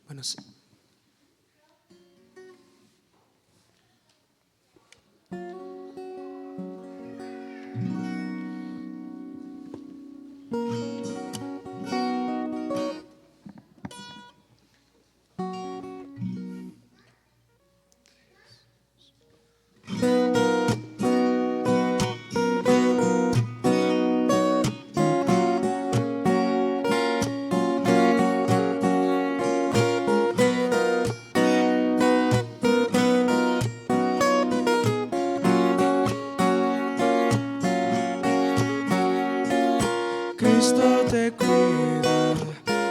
Bueno, sí. Cristo te cuida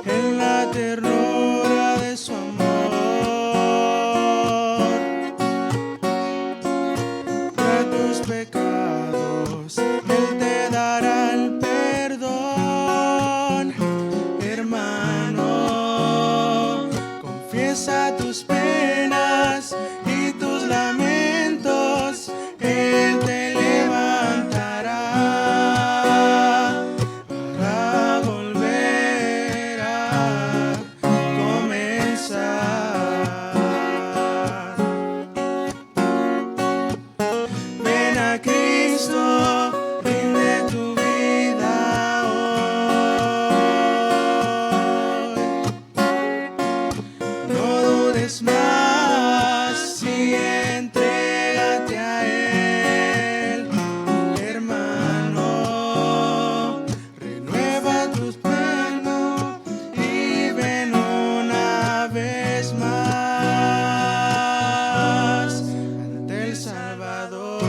en la ternura de su amor. Por tus pecados Él te dará el perdón. Hermano, confiesa tus penas y tus lamentos. Él te levantará para volver a comenzar. Ven a Cristo, rinde tu vida hoy. No dudes más y entrégate a Él, hermano. Renueva tus planos y ven una vez más ante el Salvador.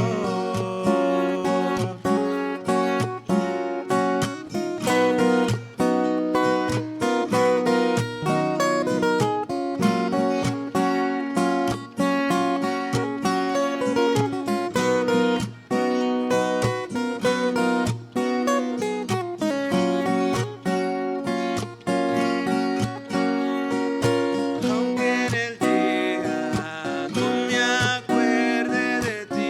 Aunque en el día no me acuerde de ti,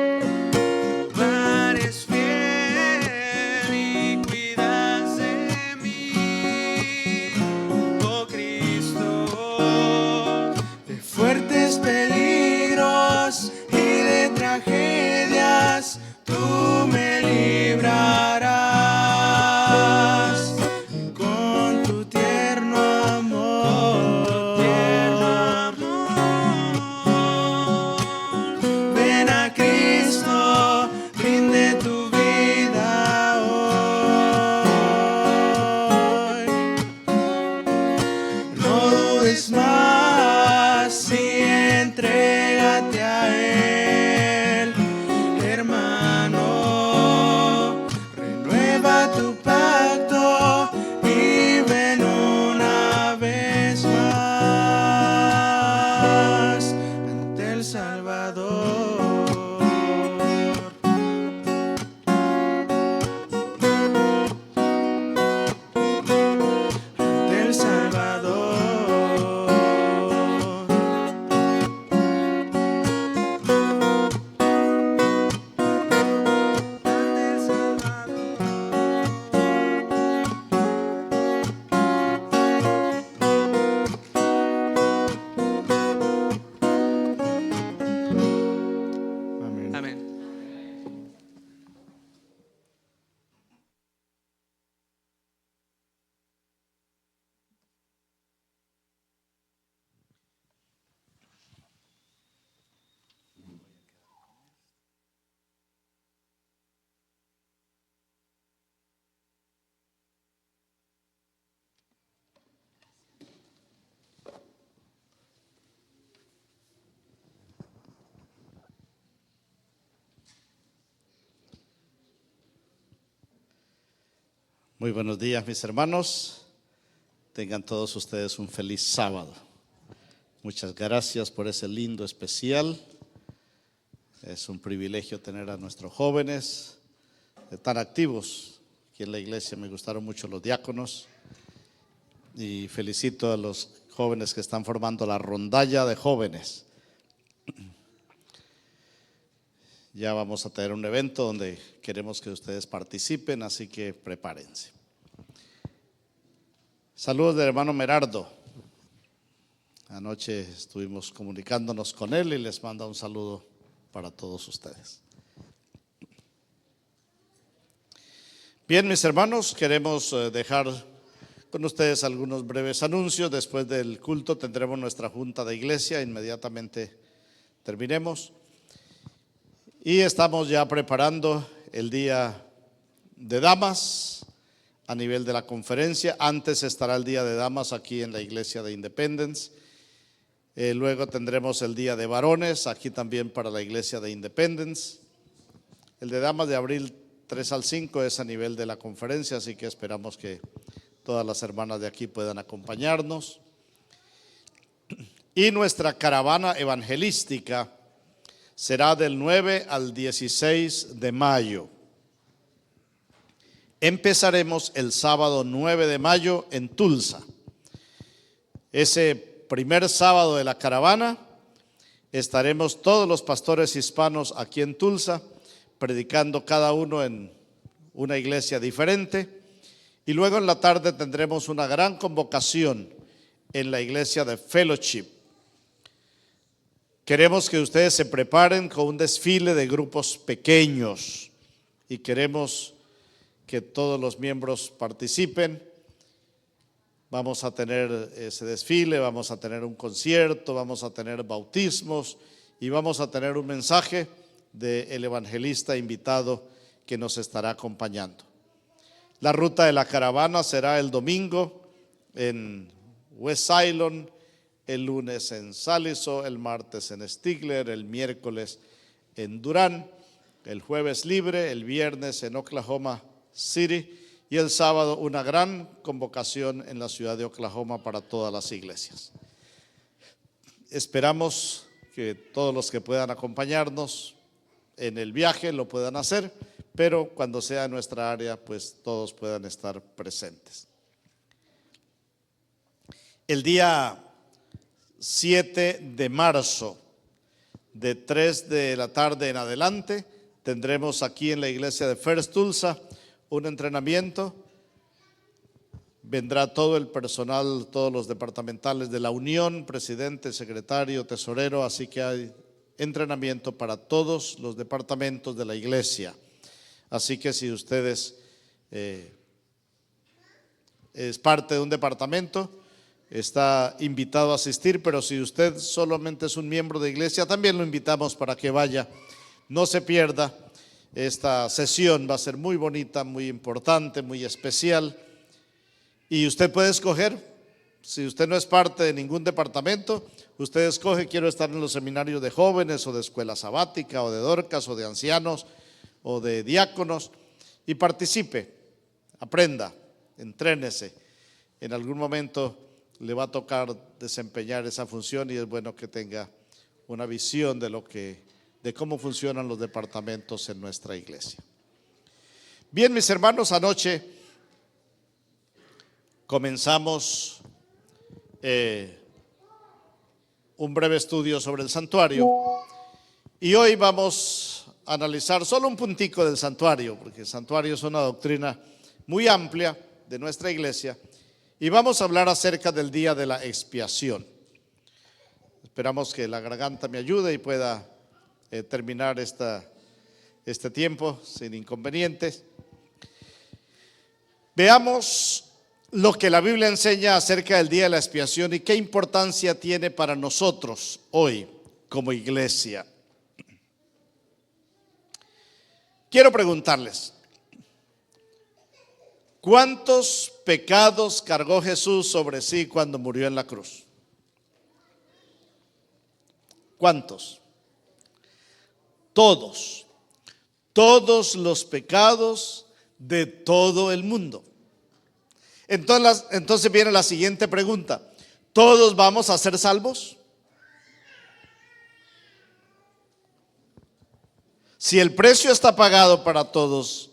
Jehová eres fiel y cuidas de mí, oh Cristo. De fuertes peligros y de tragedias tú me librarás con tu tierno amor. Ven a Cristo, rinde tu vida hoy. No dudes más y entrégate a Él, hermano. Renueva tu pacto y ven una vez más ante el Salvador. Ante el Salvador. Ante el Salvador. Amén. Muy buenos días, mis hermanos. Tengan todos ustedes un feliz sábado. Muchas gracias por ese lindo especial. Es un privilegio tener a nuestros jóvenes tan activos aquí en la iglesia. Me gustaron mucho los diáconos y felicito a los jóvenes que están formando la rondalla de jóvenes. Ya vamos a tener un evento donde queremos que ustedes participen, así que prepárense. Saludos del hermano Merardo. Anoche estuvimos comunicándonos con él y les manda un saludo para todos ustedes. Bien, mis hermanos, queremos dejar con ustedes algunos breves anuncios. Después del culto tendremos nuestra junta de iglesia, inmediatamente terminemos. Y estamos ya preparando el día de damas a nivel de la conferencia. Antes estará el día de damas aquí en la iglesia de Independence. Luego tendremos el día de varones aquí también para la iglesia de Independence. El de damas de abril 3 al 5 es a nivel de la conferencia, así que esperamos que todas las hermanas de aquí puedan acompañarnos. Y nuestra caravana evangelística será del 9 al 16 de mayo. Empezaremos el sábado 9 de mayo en Tulsa. Ese primer sábado de la caravana estaremos todos los pastores hispanos aquí en Tulsa, predicando cada uno en una iglesia diferente. Y luego en la tarde tendremos una gran convocación en la iglesia de Fellowship. Queremos que ustedes se preparen con un desfile de grupos pequeños y queremos que todos los miembros participen. Vamos a tener ese desfile, vamos a tener un concierto, vamos a tener bautismos y vamos a tener un mensaje del evangelista invitado que nos estará acompañando. La ruta de la caravana será el domingo en West Island, el lunes en Saliso, el martes en Stigler, el miércoles en Durán, el jueves libre, el viernes en Oklahoma City y el sábado una gran convocación en la ciudad de Oklahoma para todas las iglesias. Esperamos que todos los que puedan acompañarnos en el viaje lo puedan hacer, pero cuando sea en nuestra área, pues todos puedan estar presentes. El día 7 de marzo, de 3 de la tarde en adelante, tendremos aquí en la iglesia de First Tulsa un entrenamiento. Vendrá todo el personal, todos los departamentales de la Unión, presidente, secretario, tesorero, así que hay entrenamiento para todos los departamentos de la iglesia. Así que si ustedes es parte de un departamento, está invitado a asistir, pero si usted solamente es un miembro de iglesia, también lo invitamos para que vaya. No se pierda esta sesión, va a ser muy bonita, muy importante, muy especial. Y usted puede escoger, si usted no es parte de ningún departamento, usted escoge, quiero estar en los seminarios de jóvenes o de escuela sabática o de Dorcas o de ancianos o de diáconos y participe, aprenda, entrénese. En algún momento le va a tocar desempeñar esa función y es bueno que tenga una visión de cómo funcionan los departamentos en nuestra iglesia. Bien, mis hermanos, anoche comenzamos un breve estudio sobre el santuario y hoy vamos a analizar solo un puntico del santuario, porque el santuario es una doctrina muy amplia de nuestra iglesia y vamos a hablar acerca del día de la expiación. Esperamos que la garganta me ayude y pueda terminar este tiempo sin inconvenientes. Veamos lo que la Biblia enseña acerca del día de la expiación y qué importancia tiene para nosotros hoy como iglesia. Quiero preguntarles, ¿cuántos pecados cargó Jesús sobre sí cuando murió en la cruz? ¿Cuántos? Todos. Todos los pecados de todo el mundo. Entonces viene la siguiente pregunta: ¿todos vamos a ser salvos? Si el precio está pagado para todos,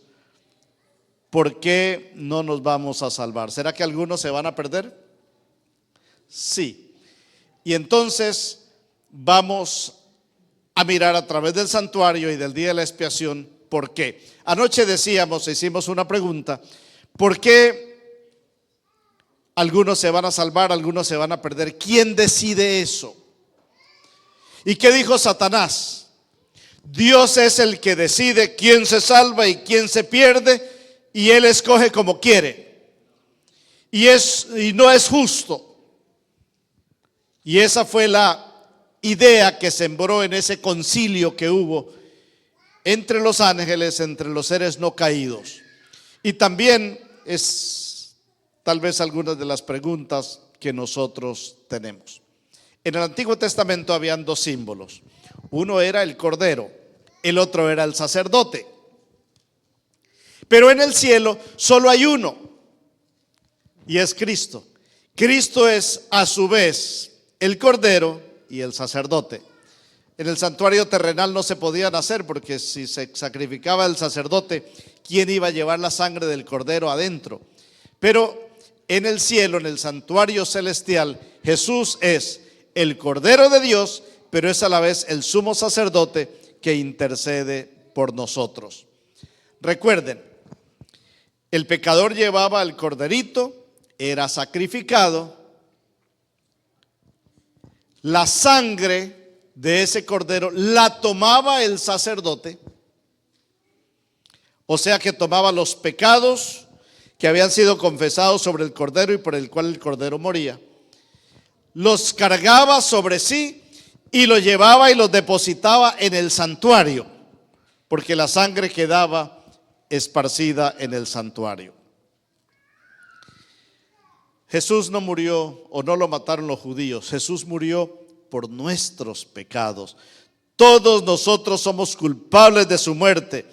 ¿por qué no nos vamos a salvar? ¿Será que algunos se van a perder? Sí. Y entonces vamos a mirar a través del santuario y del día de la expiación. ¿Por qué? Anoche hicimos una pregunta: ¿por qué algunos se van a salvar, algunos se van a perder? ¿Quién decide eso? ¿Y qué dijo Satanás? Dios es el que decide quién se salva y quién se pierde, y Él escoge como quiere. Y no es justo. Y esa fue la idea que sembró en ese concilio que hubo entre los ángeles, entre los seres no caídos. Y también es tal vez algunas de las preguntas que nosotros tenemos. En el Antiguo Testamento habían dos símbolos. Uno era el cordero, el otro era el sacerdote. Pero en el cielo solo hay uno, y es Cristo. Cristo es a su vez el cordero y el sacerdote. En el santuario terrenal no se podían hacer, porque si se sacrificaba el sacerdote, ¿quién iba a llevar la sangre del cordero adentro? Pero en el cielo, en el santuario celestial, Jesús es el Cordero de Dios, pero es a la vez el sumo sacerdote que intercede por nosotros. Recuerden, el pecador llevaba el corderito, era sacrificado, la sangre de ese cordero la tomaba el sacerdote, o sea que tomaba los pecados que habían sido confesados sobre el cordero y por el cual el cordero moría, los cargaba sobre sí y los llevaba y los depositaba en el santuario, porque la sangre quedaba esparcida en el santuario. Jesús no murió, o no lo mataron los judíos. Jesús murió por nuestros pecados. Todos nosotros somos culpables de su muerte,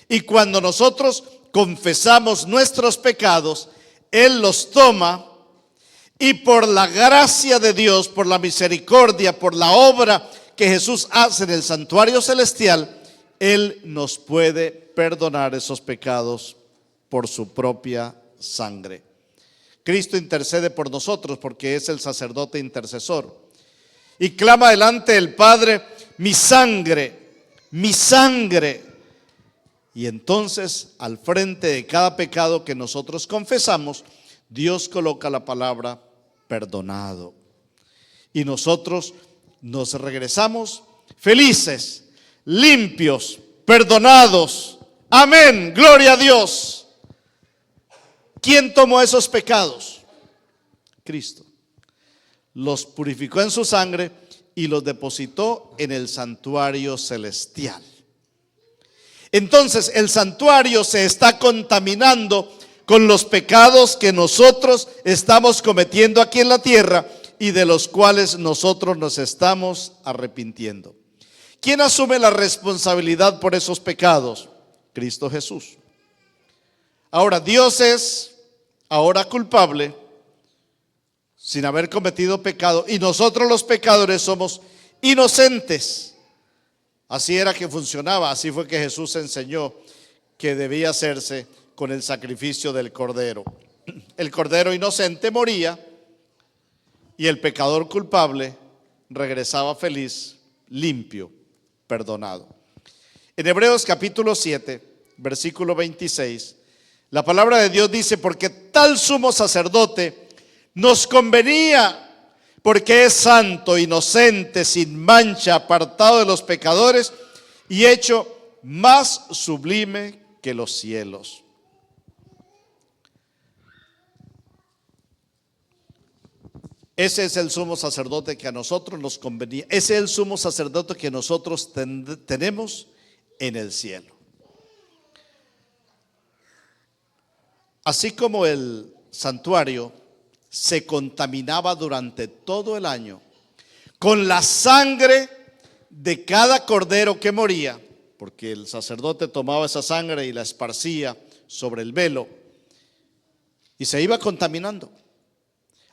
y cuando nosotros confesamos nuestros pecados, Él los toma, y por la gracia de Dios, por la misericordia, por la obra que Jesús hace en el santuario celestial, Él nos puede perdonar esos pecados por su propia sangre. Cristo intercede por nosotros porque es el sacerdote intercesor, y clama delante del Padre: mi sangre, mi sangre. Y entonces, al frente de cada pecado que nosotros confesamos, Dios coloca la palabra perdonado, y nosotros nos regresamos felices, limpios, perdonados. Amén, gloria a Dios. ¿Quién tomó esos pecados? Cristo. Los purificó en su sangre y los depositó en el santuario celestial. Entonces el santuario se está contaminando con los pecados que nosotros estamos cometiendo aquí en la tierra y de los cuales nosotros nos estamos arrepintiendo. ¿Quién asume la responsabilidad por esos pecados? Cristo Jesús. Ahora, Dios es ahora culpable sin haber cometido pecado, y nosotros los pecadores somos inocentes. Así era que funcionaba, así fue que Jesús enseñó que debía hacerse con el sacrificio del cordero. El cordero inocente moría y el pecador culpable regresaba feliz, limpio, perdonado. En Hebreos capítulo 7, versículo 26, la palabra de Dios dice: porque tal sumo sacerdote nos convenía, porque es santo, inocente, sin mancha, apartado de los pecadores y hecho más sublime que los cielos. Ese es el sumo sacerdote que a nosotros nos convenía. Ese es el sumo sacerdote que nosotros tenemos en el cielo. Así como el santuario se contaminaba durante todo el año con la sangre de cada cordero que moría, porque el sacerdote tomaba esa sangre y la esparcía sobre el velo y se iba contaminando.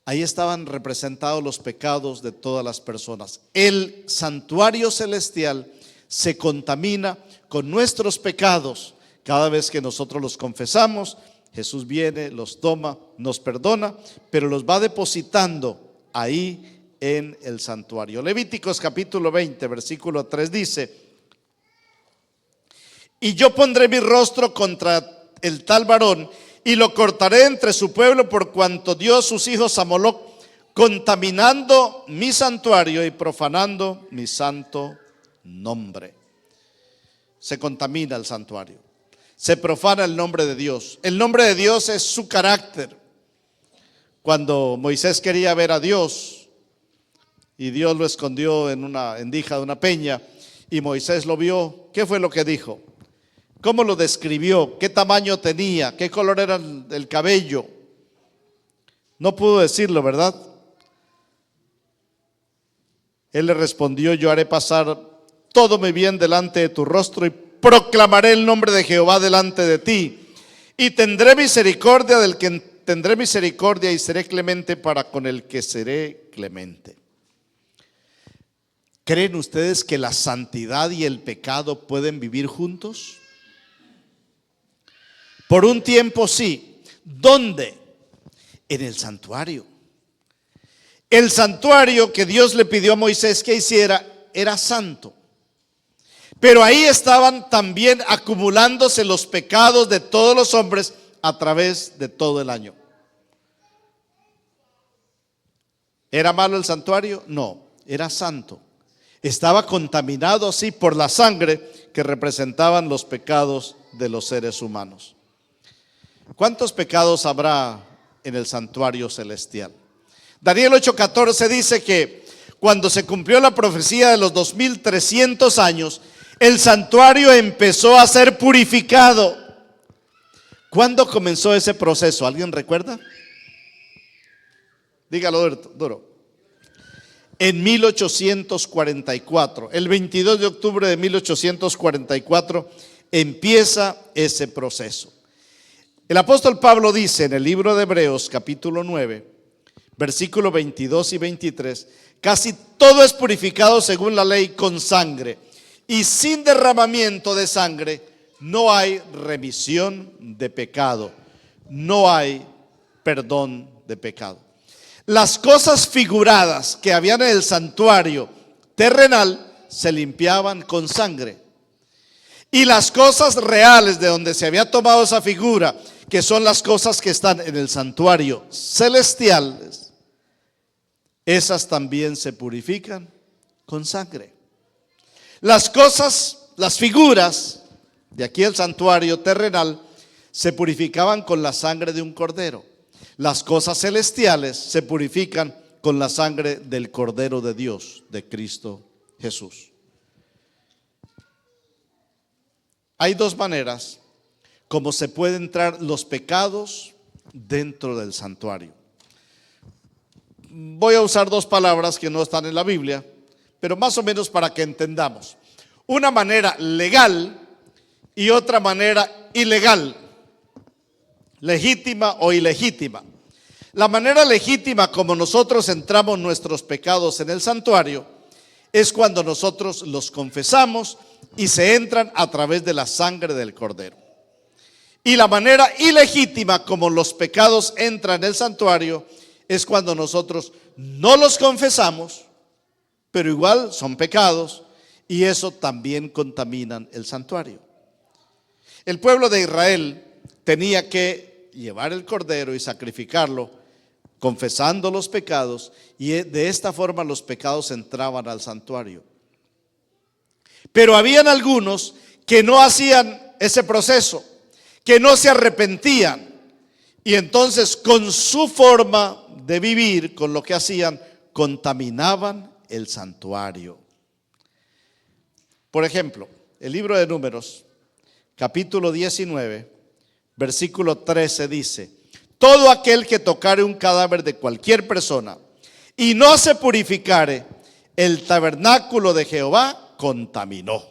Ahí estaban representados los pecados de todas las personas. El santuario celestial se contamina con nuestros pecados. Cada vez que nosotros los confesamos, Jesús viene, los toma, nos perdona, pero los va depositando ahí en el santuario. Levíticos capítulo 20, versículo 3 dice: y yo pondré mi rostro contra el tal varón y lo cortaré entre su pueblo, por cuanto dio sus hijos a Moloc, contaminando mi santuario y profanando mi santo nombre. Se contamina el santuario, se profana el nombre de Dios. El nombre de Dios es su carácter. Cuando Moisés quería ver a Dios y Dios lo escondió en una endija de una peña y Moisés lo vio, ¿qué fue lo que dijo? ¿Cómo lo describió? ¿Qué tamaño tenía? ¿Qué color era el cabello? No pudo decirlo, ¿verdad? Él le respondió: yo haré pasar todo mi bien delante de tu rostro y proclamaré el nombre de Jehová delante de ti, y tendré misericordia del que tendré misericordia y seré clemente para con el que seré clemente. ¿Creen ustedes que la santidad y el pecado pueden vivir juntos? Por un tiempo sí. ¿Dónde? En el santuario. El santuario que Dios le pidió a Moisés que hiciera era santo. Pero ahí estaban también acumulándose los pecados de todos los hombres a través de todo el año. ¿Era malo el santuario? No, era santo. Estaba contaminado así por la sangre que representaban los pecados de los seres humanos. ¿Cuántos pecados habrá en el santuario celestial? Daniel 8:14 dice que cuando se cumplió la profecía de los 2300 años, el santuario empezó a ser purificado. ¿Cuándo comenzó ese proceso? ¿Alguien recuerda? Dígalo duro. En 1844, el 22 de octubre de 1844, empieza ese proceso. El apóstol Pablo dice en el libro de Hebreos capítulo 9, versículos 22 y 23, casi todo es purificado según la ley con sangre, y sin derramamiento de sangre no hay remisión de pecado, no hay perdón de pecado. Las cosas figuradas que habían en el santuario terrenal se limpiaban con sangre, y las cosas reales de donde se había tomado esa figura, que son las cosas que están en el santuario celestial, esas también se purifican con sangre. Las cosas, las figuras de aquí el santuario terrenal se purificaban con la sangre de un cordero. Las cosas celestiales se purifican con la sangre del Cordero de Dios, de Cristo Jesús. Hay dos maneras como se pueden entrar los pecados dentro del santuario. Voy a usar dos palabras que no están en la Biblia, pero más o menos para que entendamos. Una manera legal y otra manera ilegal, legítima o ilegítima. La manera legítima como nosotros entramos nuestros pecados en el santuario es cuando nosotros los confesamos y se entran a través de la sangre del Cordero. Y la manera ilegítima como los pecados entran en el santuario es cuando nosotros no los confesamos, pero igual son pecados y eso también contaminan el santuario. El pueblo de Israel tenía que llevar el cordero y sacrificarlo, confesando los pecados, y de esta forma los pecados entraban al santuario. Pero habían algunos que no hacían ese proceso, que no se arrepentían, y entonces con su forma de vivir, con lo que hacían, contaminaban el santuario. Por ejemplo, el libro de Números, capítulo 19, versículo 13 dice: todo aquel que tocare un cadáver de cualquier persona y no se purificare, el tabernáculo de Jehová contaminó,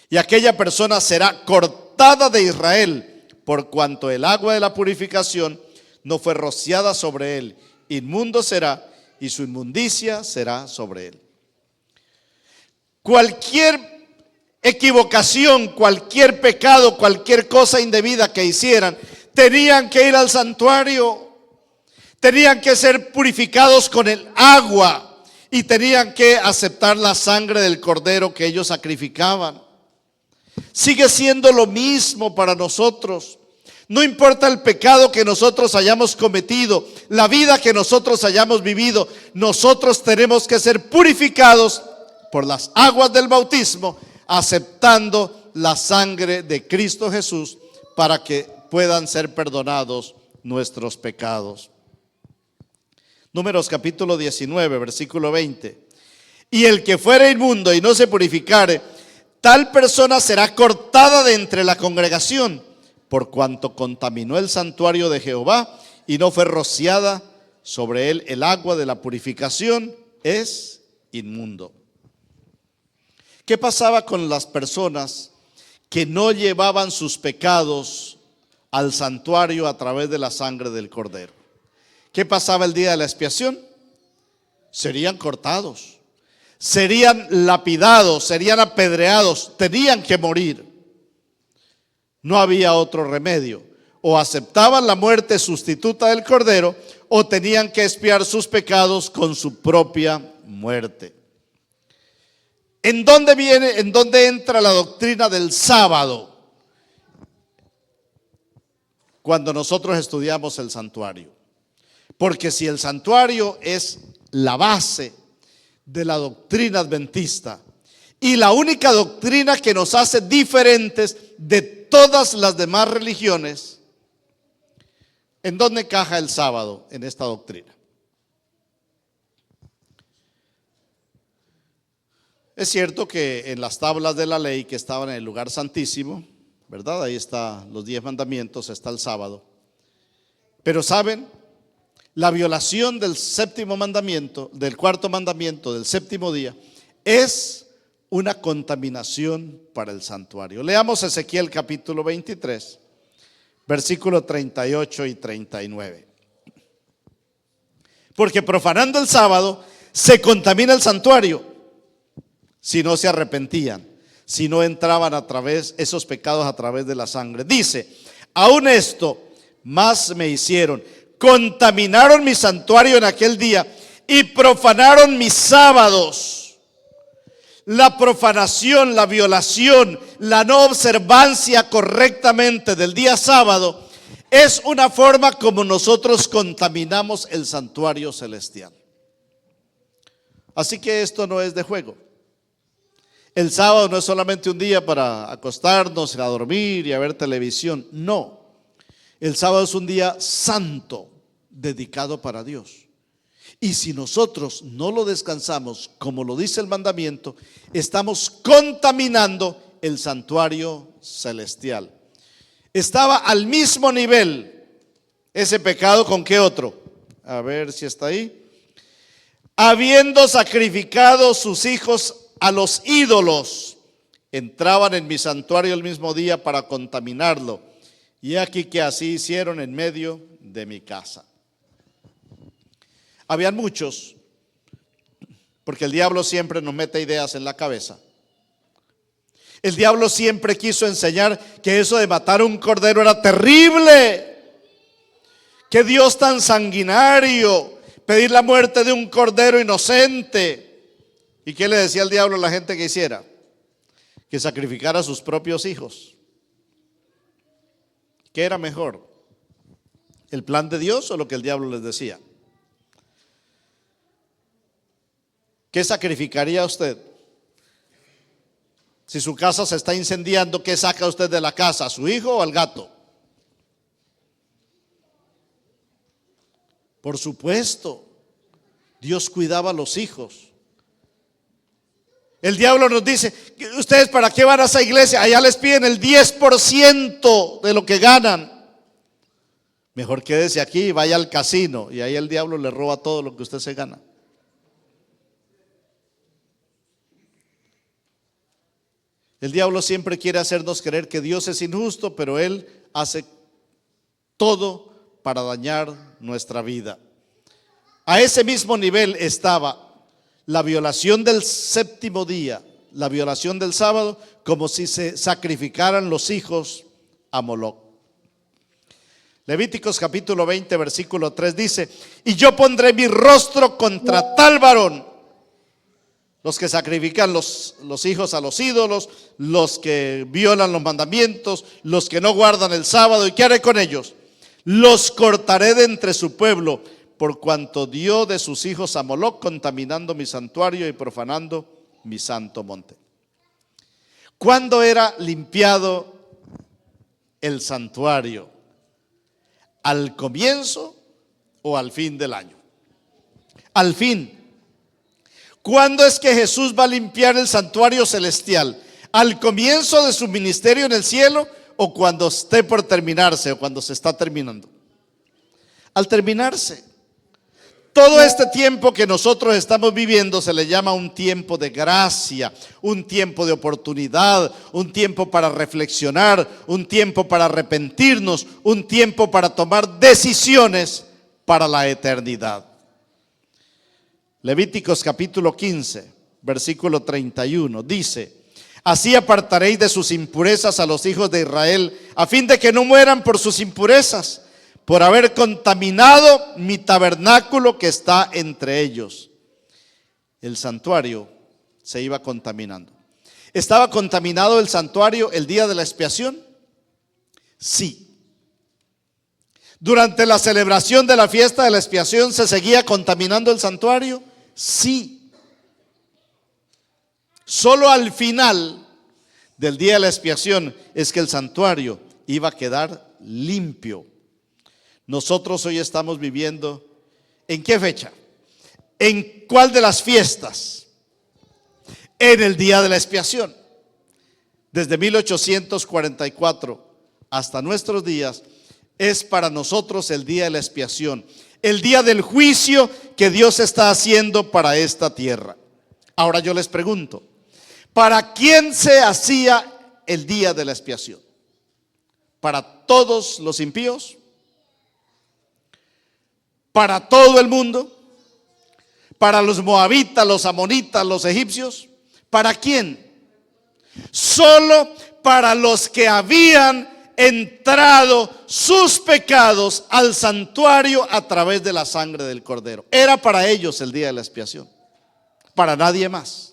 y aquella persona será cortada de Israel, por cuanto el agua de la purificación no fue rociada sobre él. Inmundo será, y su inmundicia será sobre él. Cualquier equivocación, cualquier pecado, cualquier cosa indebida que hicieran, tenían que ir al santuario, tenían que ser purificados con el agua y tenían que aceptar la sangre del cordero que ellos sacrificaban. Sigue siendo lo mismo para nosotros. No importa el pecado que nosotros hayamos cometido, la vida que nosotros hayamos vivido, nosotros tenemos que ser purificados por las aguas del bautismo, aceptando la sangre de Cristo Jesús para que puedan ser perdonados nuestros pecados. Números capítulo 19, versículo 20. Y el que fuere inmundo y no se purificare, tal persona será cortada de entre la congregación, por cuanto contaminó el santuario de Jehová y no fue rociada sobre él el agua de la purificación, es inmundo. ¿Qué pasaba con las personas que no llevaban sus pecados al santuario a través de la sangre del cordero? ¿Qué pasaba el día de la expiación? Serían cortados, serían lapidados, serían apedreados, tenían que morir. No había otro remedio. O aceptaban la muerte sustituta del cordero o tenían que expiar sus pecados con su propia muerte. ¿En dónde entra la doctrina del sábado? Cuando nosotros estudiamos el santuario. Porque si el santuario es la base de la doctrina adventista y la única doctrina que nos hace diferentes de todas las demás religiones, ¿en dónde encaja el sábado en esta doctrina? Es cierto que en las tablas de la ley que estaban en el lugar santísimo, ¿verdad? Ahí están los 10 mandamientos, está el sábado. Pero ¿saben? La violación del séptimo mandamiento, del cuarto mandamiento, del séptimo día, es una contaminación para el santuario. Leamos Ezequiel capítulo 23, versículos 38 y 39. Porque profanando el sábado se contamina el santuario, si no se arrepentían, si no entraban a través, esos pecados a través de la sangre. Dice, aún esto más me hicieron, contaminaron mi santuario en aquel día y profanaron mis sábados. La profanación, la violación, la no observancia correctamente del día sábado es una forma como nosotros contaminamos el santuario celestial. Así que esto no es de juego. El sábado no es solamente un día para acostarnos, a dormir y a ver televisión. No. El sábado es un día santo, dedicado para Dios. Y si nosotros no lo descansamos, como lo dice el mandamiento, estamos contaminando el santuario celestial. Estaba al mismo nivel ese pecado con qué otro. A ver si está ahí. Habiendo sacrificado sus hijos a los ídolos, entraban en mi santuario el mismo día para contaminarlo. Y aquí que así hicieron en medio de mi casa. Habían muchos, porque el diablo siempre nos mete ideas en la cabeza. El diablo siempre quiso enseñar que eso de matar un cordero era terrible. Que Dios tan sanguinario, pedir la muerte de un cordero inocente. ¿Y qué le decía el diablo a la gente que hiciera? Que sacrificara a sus propios hijos. ¿Qué era mejor? ¿El plan de Dios o lo que el diablo les decía? ¿Qué sacrificaría usted? Si su casa se está incendiando, ¿qué saca usted de la casa? ¿A su hijo o al gato? Por supuesto, Dios cuidaba a los hijos. El diablo nos dice, ¿ustedes para qué van a esa iglesia? Allá les piden el 10% de lo que ganan. Mejor quédese aquí y vaya al casino. Y ahí el diablo le roba todo lo que usted se gana. El diablo siempre quiere hacernos creer que Dios es injusto, pero Él hace todo para dañar nuestra vida. A ese mismo nivel estaba la violación del séptimo día, la violación del sábado, como si se sacrificaran los hijos a Moloc. Levíticos capítulo 20 versículo 3 dice, y yo pondré mi rostro contra tal varón los que sacrifican los hijos a los ídolos, los que violan los mandamientos, los que no guardan el sábado. ¿Y qué haré con ellos? Los cortaré de entre su pueblo, por cuanto dio de sus hijos a Moloc, contaminando mi santuario y profanando mi santo monte. ¿Cuándo era limpiado el santuario? ¿Al comienzo o al fin del año? Al fin. ¿Cuándo es que Jesús va a limpiar el santuario celestial? ¿Al comienzo de su ministerio en el cielo o cuando esté por terminarse o cuando se está terminando? Al terminarse. Todo este tiempo que nosotros estamos viviendo se le llama un tiempo de gracia, un tiempo de oportunidad, un tiempo para reflexionar, un tiempo para arrepentirnos, un tiempo para tomar decisiones para la eternidad. Levíticos capítulo 15, versículo 31 dice: así apartaréis de sus impurezas a los hijos de Israel, a fin de que no mueran por sus impurezas, por haber contaminado mi tabernáculo que está entre ellos. El santuario se iba contaminando. ¿Estaba contaminado el santuario el día de la expiación? Sí. ¿Durante la celebración de la fiesta de la expiación se seguía contaminando el santuario? Sí. Solo al final del día de la expiación es que el santuario iba a quedar limpio. Nosotros hoy estamos viviendo, ¿en qué fecha? ¿En cuál de las fiestas? En el día de la expiación. Desde 1844 hasta nuestros días es para nosotros el día de la expiación, el día del juicio que Dios está haciendo para esta tierra. Ahora yo les pregunto, ¿para quién se hacía el día de la expiación? ¿Para todos los impíos? ¿Para todo el mundo? ¿Para los moabitas, los amonitas, los egipcios? ¿Para quién? Solo para los que habían entrado sus pecados al santuario a través de la sangre del Cordero. Era para ellos el día de la expiación, para nadie más.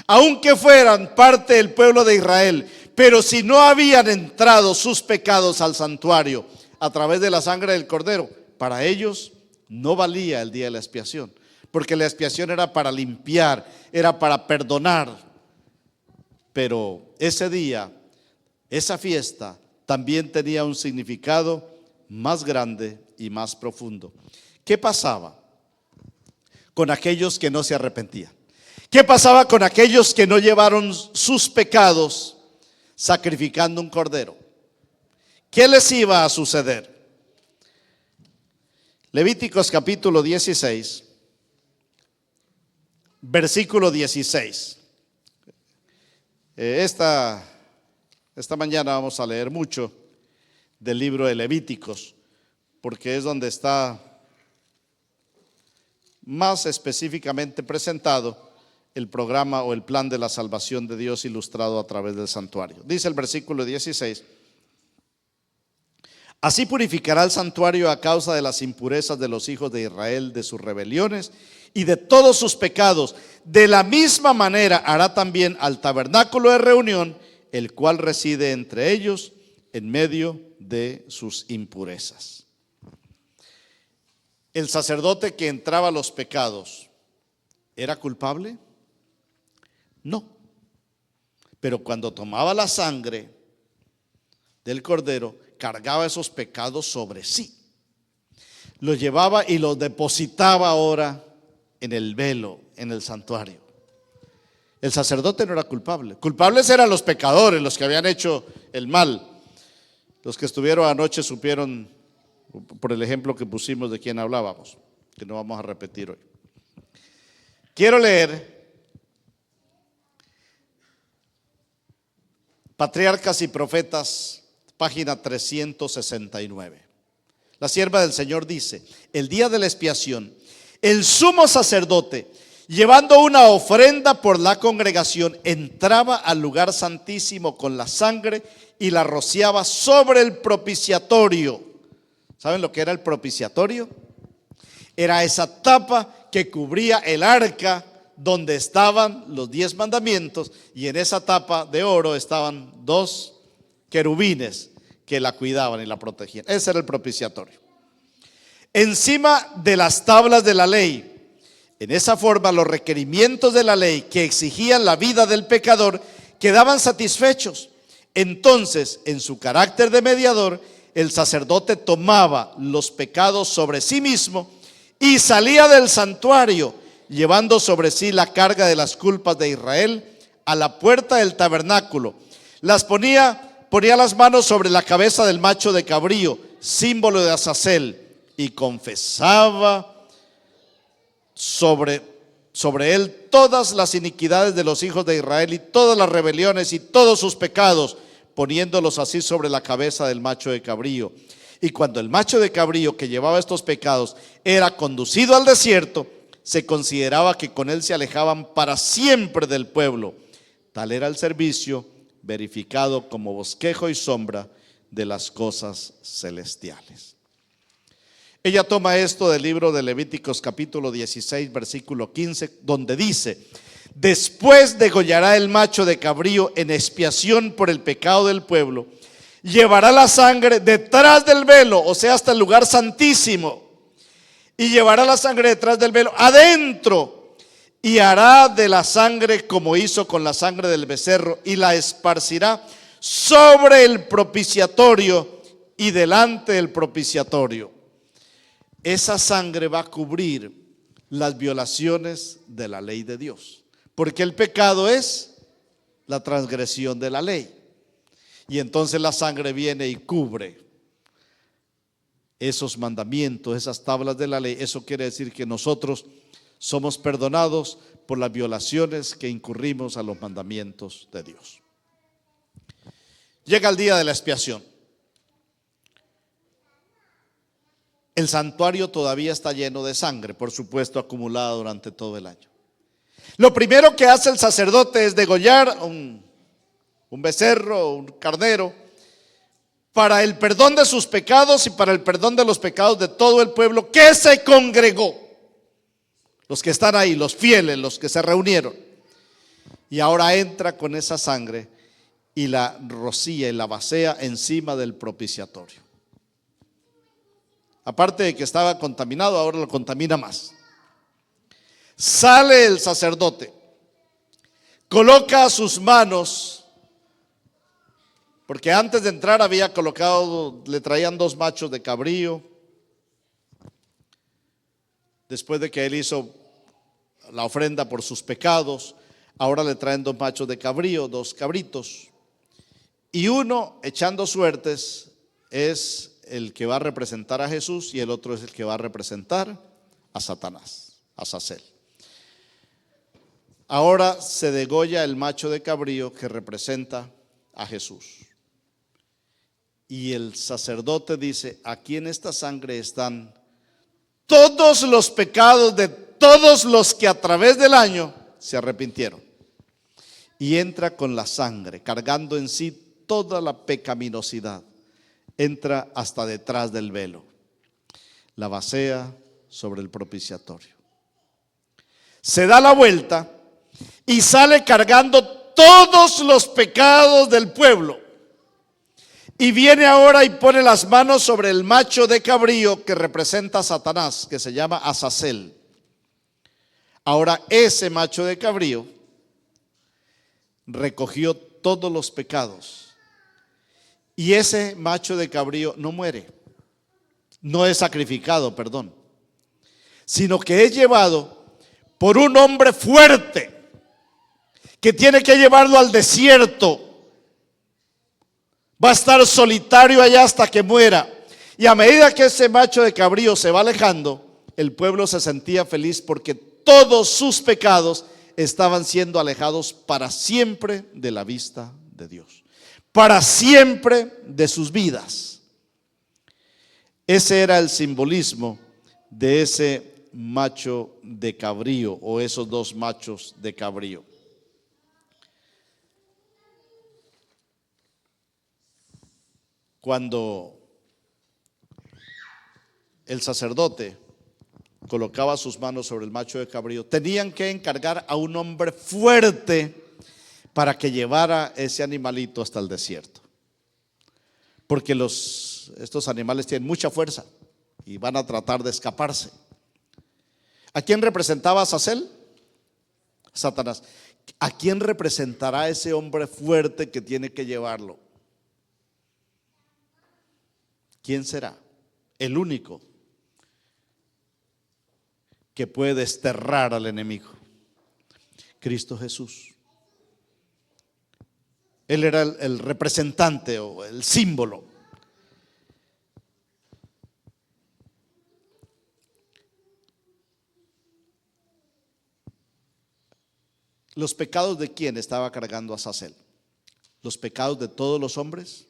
Aunque fueran parte del pueblo de Israel, pero si no habían entrado sus pecados al santuario a través de la sangre del Cordero, para ellos no valía el día de la expiación, porque la expiación era para limpiar, era para perdonar. Pero ese día, esa fiesta también tenía un significado más grande y más profundo. ¿Qué pasaba con aquellos que no se arrepentían? ¿Qué pasaba con aquellos que no llevaron sus pecados sacrificando un cordero? ¿Qué les iba a suceder? Levíticos capítulo 16, versículo 16. Esta mañana vamos a leer mucho del libro de Levíticos, porque es donde está más específicamente presentado el programa o el plan de la salvación de Dios ilustrado a través del santuario. Dice el versículo 16: así purificará el santuario a causa de las impurezas de los hijos de Israel, de sus rebeliones y de todos sus pecados. De la misma manera hará también al tabernáculo de reunión, el cual reside entre ellos en medio de sus impurezas. ¿El sacerdote que entraba a los pecados era culpable? No. Pero cuando tomaba la sangre del cordero, cargaba esos pecados sobre sí. Los llevaba y los depositaba ahora en el velo, en el santuario. El sacerdote no era culpable. Culpables eran los pecadores, los que habían hecho el mal. Los que estuvieron anoche supieron, por el ejemplo que pusimos, de quién hablábamos, que no vamos a repetir hoy. Quiero leer Patriarcas y Profetas, página 369. La sierva del Señor dice: el día de la expiación, el sumo sacerdote, llevando una ofrenda por la congregación, entraba al lugar santísimo con la sangre y la rociaba sobre el propiciatorio. ¿Saben lo que era el propiciatorio? Era esa tapa que cubría el arca donde estaban los 10 mandamientos, y en esa tapa de oro estaban 2 querubines que la cuidaban y la protegían. Ese era el propiciatorio. Encima de las tablas de la ley, en esa forma los requerimientos de la ley que exigían la vida del pecador quedaban satisfechos. Entonces, en su carácter de mediador, el sacerdote tomaba los pecados sobre sí mismo y salía del santuario, llevando sobre sí la carga de las culpas de Israel a la puerta del tabernáculo. Ponía las manos sobre la cabeza del macho de cabrío, símbolo de Azazel, y confesaba sobre él todas las iniquidades de los hijos de Israel y todas las rebeliones y todos sus pecados, poniéndolos así sobre la cabeza del macho de cabrío. Y cuando el macho de cabrío que llevaba estos pecados era conducido al desierto, se consideraba que con él se alejaban para siempre del pueblo. Tal era el servicio, verificado como bosquejo y sombra de las cosas celestiales. Ella toma esto del libro de Levíticos capítulo 16 versículo 15, donde dice: después degollará el macho de cabrío en expiación por el pecado del pueblo, llevará la sangre detrás del velo, o sea, hasta el lugar santísimo, y llevará la sangre detrás del velo adentro, y hará de la sangre como hizo con la sangre del becerro, y la esparcirá sobre el propiciatorio y delante del propiciatorio. Esa sangre va a cubrir las violaciones de la ley de Dios, porque el pecado es la transgresión de la ley. Y entonces la sangre viene y cubre esos mandamientos, esas tablas de la ley. Eso quiere decir que nosotros somos perdonados por las violaciones que incurrimos a los mandamientos de Dios. Llega el día de la expiación. El santuario todavía está lleno de sangre, por supuesto, acumulada durante todo el año. Lo primero que hace el sacerdote es degollar un becerro, un carnero, para el perdón de sus pecados y para el perdón de los pecados de todo el pueblo que se congregó. Los que están ahí, los fieles, los que se reunieron. Y ahora entra con esa sangre y la rocía y la vacía encima del propiciatorio. Aparte de que estaba contaminado, ahora lo contamina más. Sale el sacerdote, coloca sus manos, porque antes de entrar había colocado, le traían 2 machos de cabrío. Después de que él hizo la ofrenda por sus pecados, ahora le traen 2 machos de cabrío, 2 cabritos. Y uno, echando suertes, es el que va a representar a Jesús y el otro es el que va a representar a Satanás, a Azazel. Ahora se degolla el macho de cabrío que representa a Jesús. Y el sacerdote dice: aquí en esta sangre están todos los pecados de todos los que a través del año se arrepintieron. Y entra con la sangre, cargando en sí toda la pecaminosidad. Entra hasta detrás del velo, la vacía sobre el propiciatorio, se da la vuelta y sale cargando todos los pecados del pueblo. Y viene ahora y pone las manos sobre el macho de cabrío que representa a Satanás, que se llama Azazel. Ahora ese macho de cabrío recogió todos los pecados. Y ese macho de cabrío no muere, no es sacrificado, perdón, sino que es llevado por un hombre fuerte que tiene que llevarlo al desierto. Va a estar solitario allá hasta que muera. Y a medida que ese macho de cabrío se va alejando, el pueblo se sentía feliz porque todos sus pecados estaban siendo alejados para siempre de la vista de Dios, para siempre de sus vidas. Ese era el simbolismo de ese macho de cabrío, o esos 2 machos de cabrío. Cuando el sacerdote colocaba sus manos sobre el macho de cabrío, tenían que encargar a un hombre fuerte para que llevara ese animalito hasta el desierto. Porque estos animales tienen mucha fuerza y van a tratar de escaparse. ¿A quién representaba Azazel? Satanás. ¿A quién representará ese hombre fuerte que tiene que llevarlo? ¿Quién será? El único que puede desterrar al enemigo. Cristo Jesús. Él era el representante o el símbolo. ¿Los pecados de quién estaba cargando Azazel? ¿Los pecados de todos los hombres?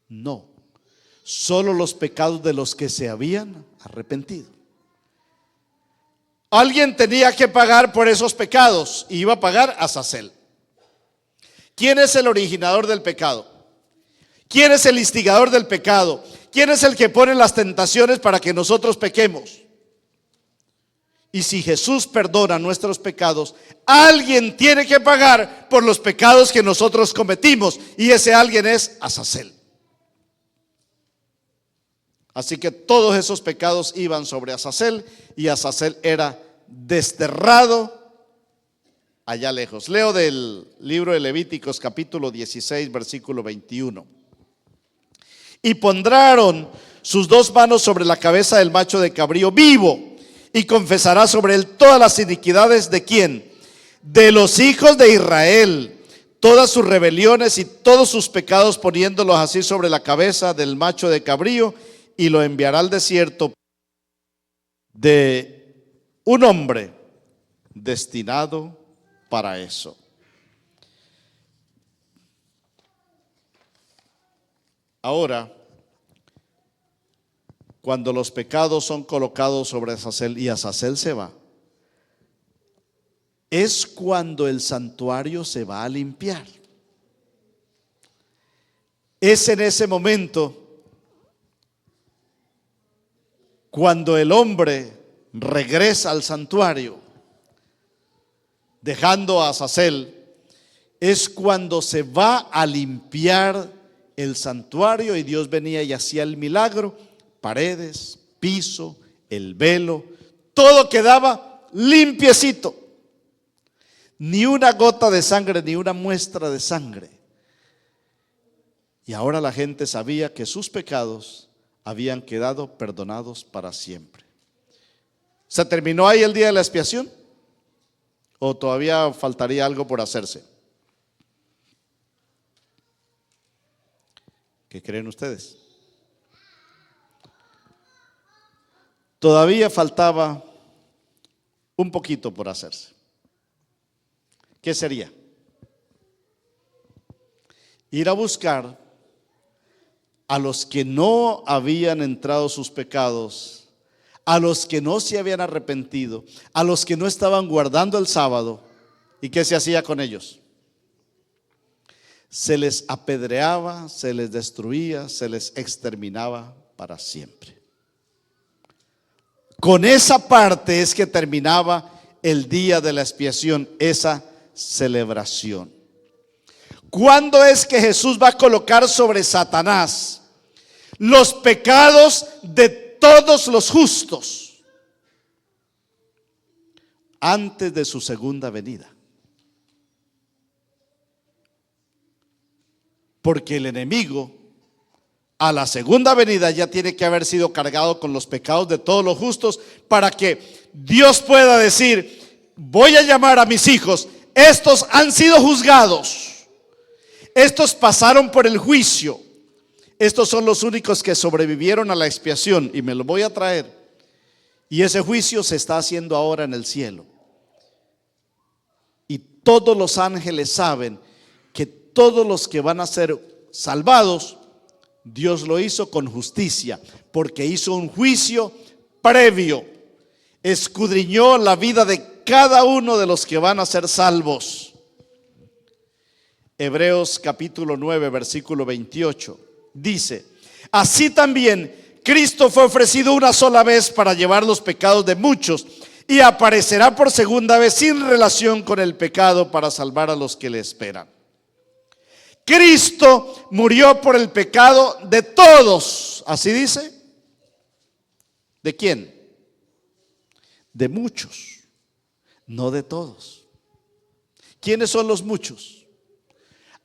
No, solo los pecados de los que se habían arrepentido. Alguien tenía que pagar por esos pecados y iba a pagar Azazel. ¿Quién es el originador del pecado? ¿Quién es el instigador del pecado? ¿Quién es el que pone las tentaciones para que nosotros pequemos? Y si Jesús perdona nuestros pecados, alguien tiene que pagar por los pecados que nosotros cometimos, y ese alguien es Azazel. Así que todos esos pecados iban sobre Azazel, y Azazel era desterrado allá lejos. Leo del libro de Levíticos capítulo 16 versículo 21. Y pondrán sus dos manos sobre la cabeza del macho de cabrío vivo, y confesará sobre él todas las iniquidades de ¿quién? De los hijos de Israel, todas sus rebeliones y todos sus pecados, poniéndolos así sobre la cabeza del macho de cabrío, y lo enviará al desierto de un hombre destinado para eso. Ahora, cuando los pecados son colocados sobre Azazel y Azazel se va, es cuando el santuario se va a limpiar. Es en ese momento cuando el hombre regresa al santuario, dejando a Azazel. Es cuando se va a limpiar el santuario, y Dios venía y hacía el milagro. Paredes, piso, el velo, todo quedaba limpiecito. Ni una gota de sangre, ni una muestra de sangre. Y ahora la gente sabía que sus pecados habían quedado perdonados para siempre. ¿Se terminó ahí el día de la expiación? ¿O todavía faltaría algo por hacerse? ¿Qué creen ustedes? Todavía faltaba un poquito por hacerse. ¿Qué sería? Ir a buscar a los que no habían entrado sus pecados, a los que no se habían arrepentido, a los que no estaban guardando el sábado. ¿Y qué se hacía con ellos? Se les apedreaba, se les destruía, se les exterminaba para siempre. Con esa parte es que terminaba el día de la expiación, esa celebración. ¿Cuándo es que Jesús va a colocar sobre Satanás los pecados de todos los justos? Antes de su segunda venida. Porque el enemigo a la segunda venida ya tiene que haber sido cargado con los pecados de todos los justos, para que Dios pueda decir: voy a llamar a mis hijos, estos han sido juzgados, estos pasaron por el juicio, estos son los únicos que sobrevivieron a la expiación, y me los voy a traer. Y ese juicio se está haciendo ahora en el cielo. Y todos los ángeles saben que todos los que van a ser salvados, Dios lo hizo con justicia, porque hizo un juicio previo, escudriñó la vida de cada uno de los que van a ser salvos. Hebreos capítulo 9 versículo 28 dice: así también Cristo fue ofrecido una sola vez para llevar los pecados de muchos y aparecerá por segunda vez sin relación con el pecado para salvar a los que le esperan. Cristo murió por el pecado de todos. ¿Así dice? ¿De quién? De muchos, no de todos. ¿Quiénes son los muchos?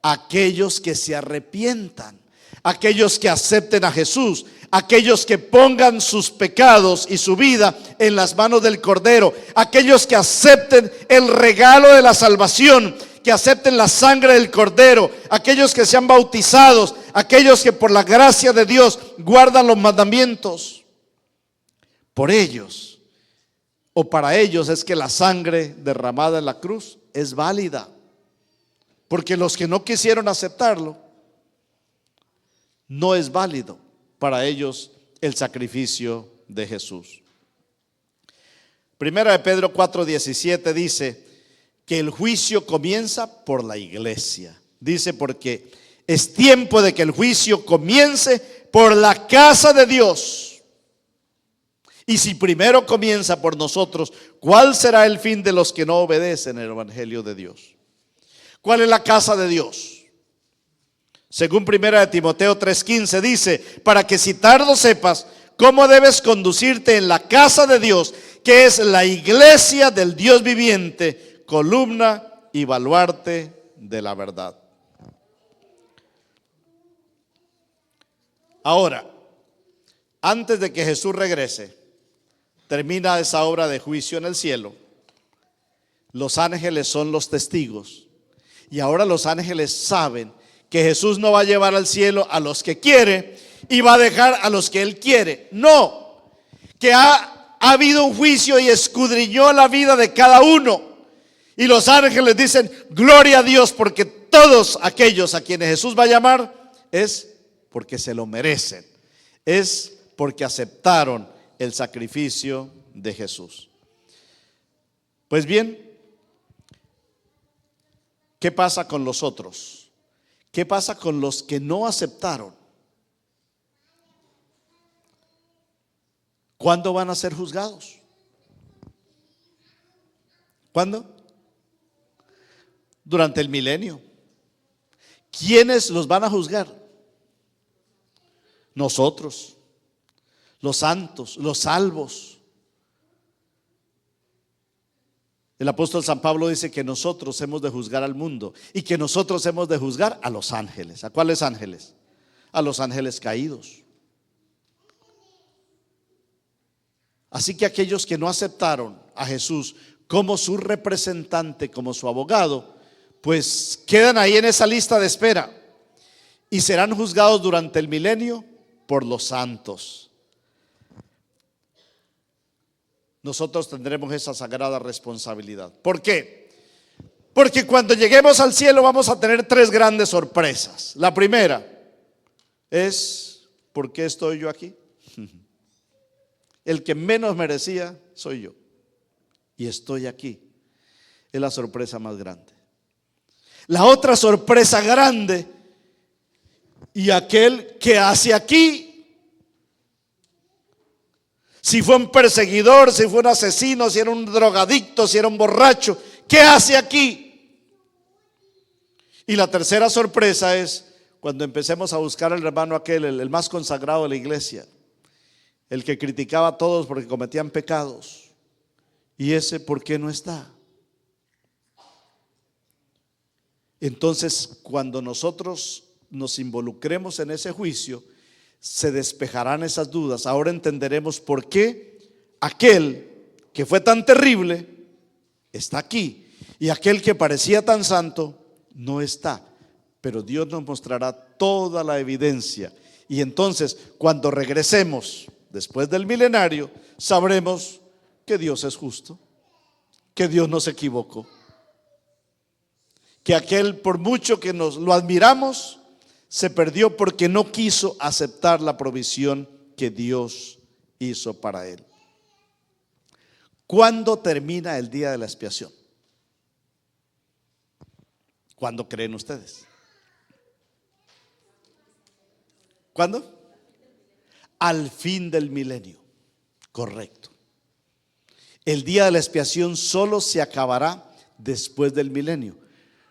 Aquellos que se arrepientan, aquellos que acepten a Jesús, aquellos que pongan sus pecados y su vida en las manos del Cordero, aquellos que acepten el regalo de la salvación, que acepten la sangre del Cordero, aquellos que sean bautizados, aquellos que por la gracia de Dios guardan los mandamientos. Por ellos o para ellos es que la sangre derramada en la cruz es válida, porque los que no quisieron aceptarlo, no es válido para ellos el sacrificio de Jesús. Primera de Pedro 4:17 dice que el juicio comienza por la iglesia. Dice, porque es tiempo de que el juicio comience por la casa de Dios. Y si primero comienza por nosotros, ¿cuál será el fin de los que no obedecen el evangelio de Dios? ¿Cuál es la casa de Dios? Según primera de Timoteo 3:15 dice, para que si tardo sepas cómo debes conducirte en la casa de Dios, que es la iglesia del Dios viviente, columna y baluarte de la verdad. Ahora, antes de que Jesús regrese, termina esa obra de juicio en el cielo. Los ángeles son los testigos. Y ahora los ángeles saben que Jesús no va a llevar al cielo a los que quiere y va a dejar a los que Él quiere. No, que ha habido un juicio y escudriñó la vida de cada uno. Y los ángeles dicen, gloria a Dios, porque todos aquellos a quienes Jesús va a llamar es porque se lo merecen. Es porque aceptaron el sacrificio de Jesús. Pues bien, ¿qué pasa con los otros? ¿Qué pasa con los que no aceptaron? ¿Cuándo van a ser juzgados? ¿Cuándo? Durante el milenio. ¿Quiénes los van a juzgar? Nosotros, los santos, los salvos. El apóstol San Pablo dice que nosotros hemos de juzgar al mundo y que nosotros hemos de juzgar a los ángeles. ¿A cuáles ángeles? A los ángeles caídos. Así que aquellos que no aceptaron a Jesús como su representante, como su abogado, pues quedan ahí en esa lista de espera y serán juzgados durante el milenio por los santos. Nosotros tendremos esa sagrada responsabilidad. ¿Por qué? Porque cuando lleguemos al cielo vamos a tener tres grandes sorpresas. La primera es, ¿por qué estoy yo aquí? El que menos merecía soy yo y estoy aquí. Es la sorpresa más grande. La otra sorpresa grande, y aquel que hace aquí, si fue un perseguidor, si fue un asesino, si era un drogadicto, si era un borracho, ¿qué hace aquí? Y la tercera sorpresa es cuando empecemos a buscar al hermano aquel, el más consagrado de la iglesia, el que criticaba a todos porque cometían pecados, y ese ¿por qué no está? Entonces, cuando nosotros nos involucremos en ese juicio, se despejarán esas dudas. Ahora entenderemos por qué aquel que fue tan terrible está aquí y aquel que parecía tan santo no está. Pero Dios nos mostrará toda la evidencia. Y entonces, cuando regresemos después del milenario, sabremos que Dios es justo, que Dios no se equivocó, que aquel, por mucho que nos lo admiramos, se perdió porque no quiso aceptar la provisión que Dios hizo para él. ¿Cuándo termina el día de la expiación? ¿Cuándo creen ustedes? ¿Cuándo? al fin del milenio. Correcto. El día de la expiación solo se acabará después del milenio,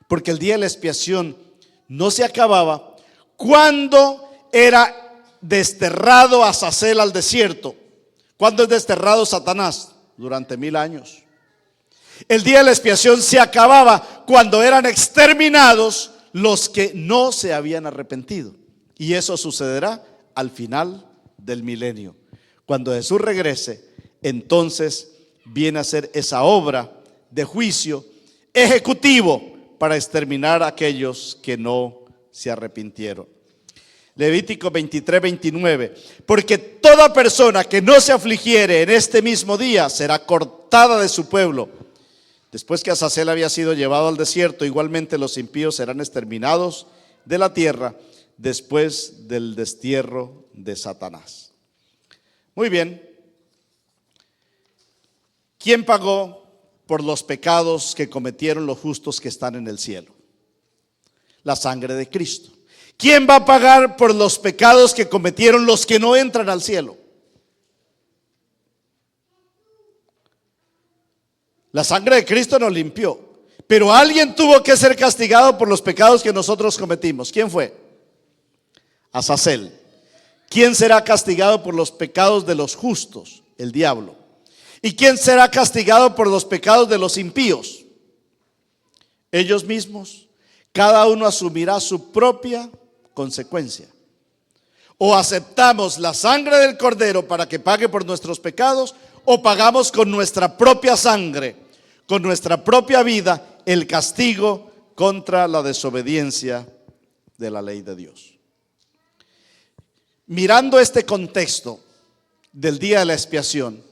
porque el día de la expiación no se acababa cuando era desterrado Azazel al desierto. ¿Cuándo es desterrado Satanás? Durante 1000 años. El día de la expiación se acababa cuando eran exterminados los que no se habían arrepentido. Y eso sucederá al final del milenio. Cuando Jesús regrese, entonces viene a ser esa obra de juicio ejecutivo para exterminar a aquellos que no se arrepintieron. Levítico 23:29. Porque toda persona que no se afligiere en este mismo día será cortada de su pueblo. Después que Azazel había sido llevado al desierto, igualmente los impíos serán exterminados de la tierra después del destierro de Satanás. Muy bien. ¿Quién pagó por los pecados que cometieron los justos que están en el cielo? La sangre de Cristo. ¿Quién va a pagar por los pecados que cometieron los que no entran al cielo? La sangre de Cristo nos limpió, pero alguien tuvo que ser castigado por los pecados que nosotros cometimos. ¿Quién fue? Azazel. ¿Quién será castigado por los pecados de los justos? El diablo. ¿Y quién será castigado por los pecados de los impíos? Ellos mismos. Cada uno asumirá su propia consecuencia. O aceptamos la sangre del Cordero para que pague por nuestros pecados, o pagamos con nuestra propia sangre, con nuestra propia vida, el castigo contra la desobediencia de la ley de Dios. Mirando este contexto del día de la expiación,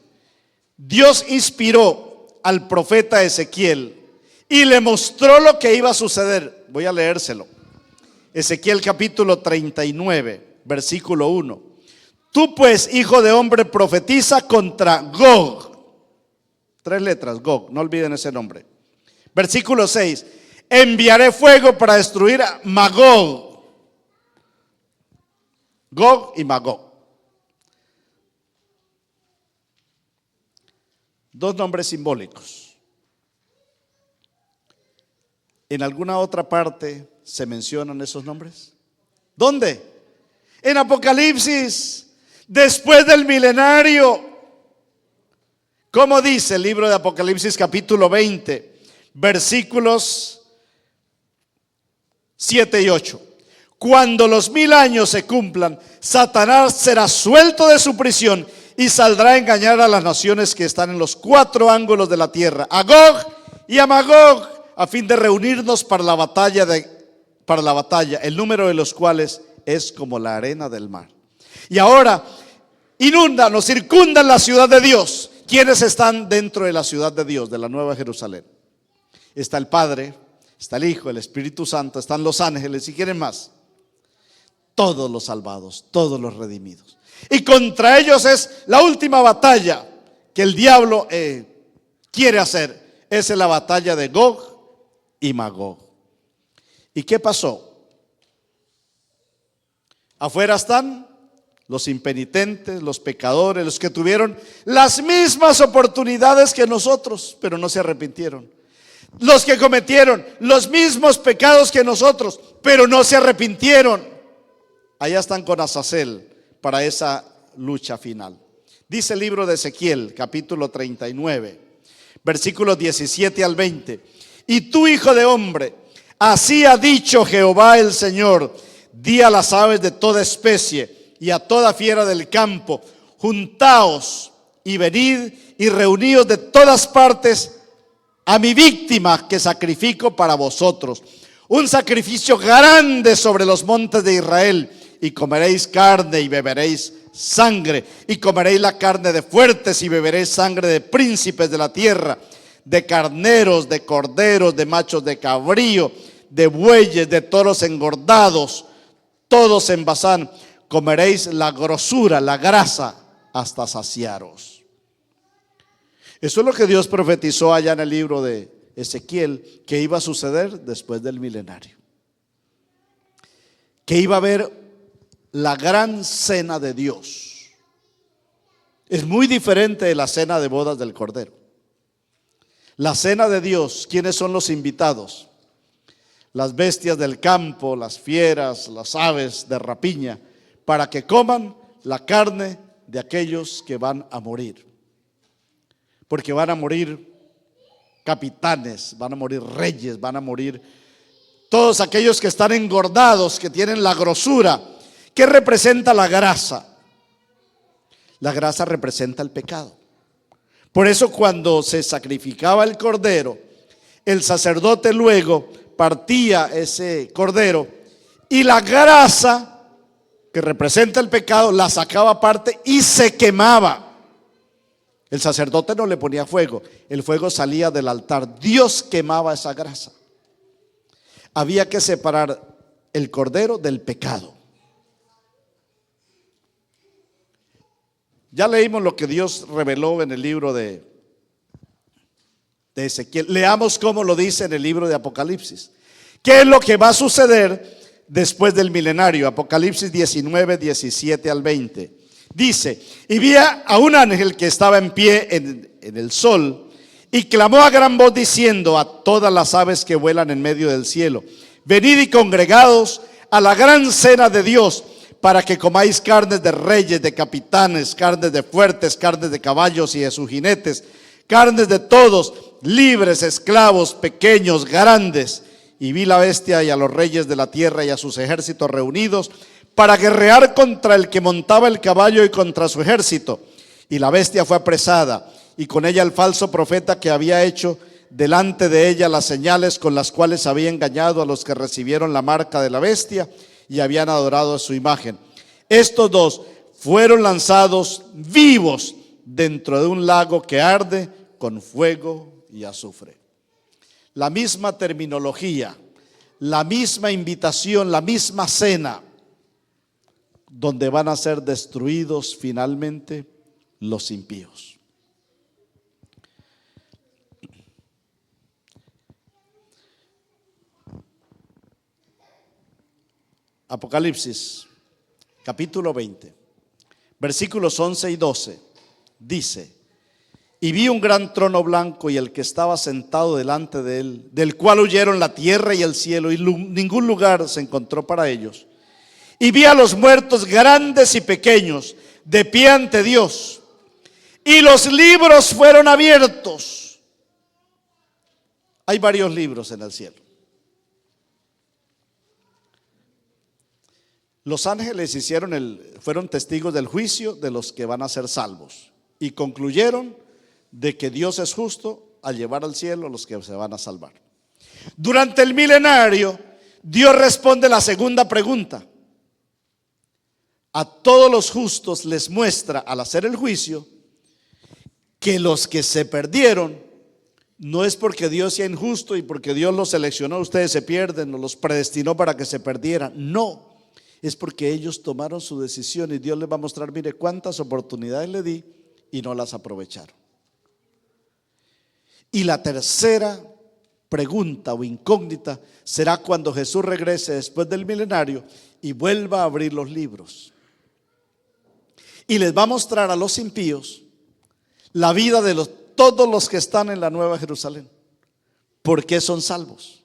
Dios inspiró al profeta Ezequiel y le mostró lo que iba a suceder. Voy a leérselo. Ezequiel capítulo 39, versículo 1. Tú pues, hijo de hombre, profetiza contra Gog. 3 letras, Gog, no olviden ese nombre. Versículo 6. Enviaré fuego para destruir a Magog. Gog y Magog. 2 nombres simbólicos. ¿En alguna otra parte se mencionan esos nombres? ¿Dónde? En Apocalipsis. Después del milenario. ¿Cómo dice el libro de Apocalipsis capítulo 20, versículos 7 y 8? Cuando los 1000 años se cumplan, Satanás será suelto de su prisión y saldrá a engañar a las naciones que están en los 4 ángulos de la tierra, a Gog y a Magog, a fin de reunirnos para la batalla, el número de los cuales es como la arena del mar. Y ahora inundan o circundan la ciudad de Dios. ¿Quiénes están dentro de la ciudad de Dios, de la Nueva Jerusalén? Está el Padre, está el Hijo, el Espíritu Santo, están los ángeles y quieren más. Todos los salvados, todos los redimidos. Y contra ellos es la última batalla que el diablo quiere hacer. Esa es la batalla de Gog y Magog. ¿Y qué pasó? Afuera están los impenitentes, los pecadores, los que tuvieron las mismas oportunidades que nosotros, pero no se arrepintieron. Los que cometieron los mismos pecados que nosotros, pero no se arrepintieron. Allá están con Azazel para esa lucha final. Dice el libro de Ezequiel, capítulo 39, versículos 17 al 20. Y tú, hijo de hombre, así ha dicho Jehová el Señor: di a las aves de toda especie y a toda fiera del campo: juntaos y venid y reuníos de todas partes a mi víctima que sacrifico para vosotros, un sacrificio grande sobre los montes de Israel. Y comeréis carne y beberéis sangre, y comeréis la carne de fuertes y beberéis sangre de príncipes de la tierra, de carneros, de corderos, de machos de cabrío, de bueyes, de toros engordados, todos en Basán. Comeréis la grosura, la grasa, hasta saciaros. Eso es lo que Dios profetizó allá en el libro de Ezequiel, que iba a suceder después del milenario. Que iba a haber la gran cena de Dios. Es muy diferente de la cena de bodas del Cordero. La cena de Dios, ¿quiénes son los invitados? Las bestias del campo, las fieras, las aves de rapiña, para que coman la carne de aquellos que van a morir. Porque van a morir capitanes, van a morir reyes, van a morir todos aquellos que están engordados, que tienen la grosura. ¿Qué representa la grasa? La grasa representa el pecado. Por eso cuando se sacrificaba el cordero, el sacerdote luego partía ese cordero y la grasa que representa el pecado la sacaba aparte y se quemaba. El sacerdote no le ponía fuego, el fuego salía del altar. Dios quemaba esa grasa. Había que separar el cordero del pecado. Ya leímos lo que Dios reveló en el libro de Ezequiel. Leamos cómo lo dice en el libro de Apocalipsis. ¿Qué es lo que va a suceder después del milenario? Apocalipsis 19, 17 al 20. Dice: y vi a un ángel que estaba en pie en el sol y clamó a gran voz diciendo a todas las aves que vuelan en medio del cielo: venid y congregados a la gran cena de Dios, para que comáis carnes de reyes, de capitanes, carnes de fuertes, carnes de caballos y de sus jinetes, carnes de todos, libres, esclavos, pequeños, grandes. Y vi la bestia y a los reyes de la tierra y a sus ejércitos reunidos para guerrear contra el que montaba el caballo y contra su ejército. Y la bestia fue apresada, y con ella el falso profeta que había hecho delante de ella las señales con las cuales había engañado a los que recibieron la marca de la bestia y habían adorado a su imagen. Estos dos fueron lanzados vivos dentro de un lago que arde con fuego y azufre. La misma terminología, la misma invitación, la misma cena, donde van a ser destruidos finalmente los impíos. Apocalipsis, capítulo 20, versículos 11 y 12, dice: y vi un gran trono blanco y el que estaba sentado delante de él, del cual huyeron la tierra y el cielo, y ningún lugar se encontró para ellos. Y vi a los muertos grandes y pequeños de pie ante Dios, y los libros fueron abiertos. Hay varios libros en el cielo. Los ángeles fueron testigos del juicio de los que van a ser salvos y concluyeron de que Dios es justo al llevar al cielo a los que se van a salvar. Durante el milenario, Dios responde la segunda pregunta. A todos los justos les muestra al hacer el juicio que los que se perdieron no es porque Dios sea injusto y porque Dios los seleccionó, ustedes se pierden o los predestinó para que se perdieran. No, es porque ellos tomaron su decisión y Dios les va a mostrar: mire cuántas oportunidades le di y no las aprovecharon. Y la tercera pregunta o incógnita será cuando Jesús regrese después del milenario y vuelva a abrir los libros. Y les va a mostrar a los impíos la vida de todos los que están en la Nueva Jerusalén. ¿Por qué son salvos?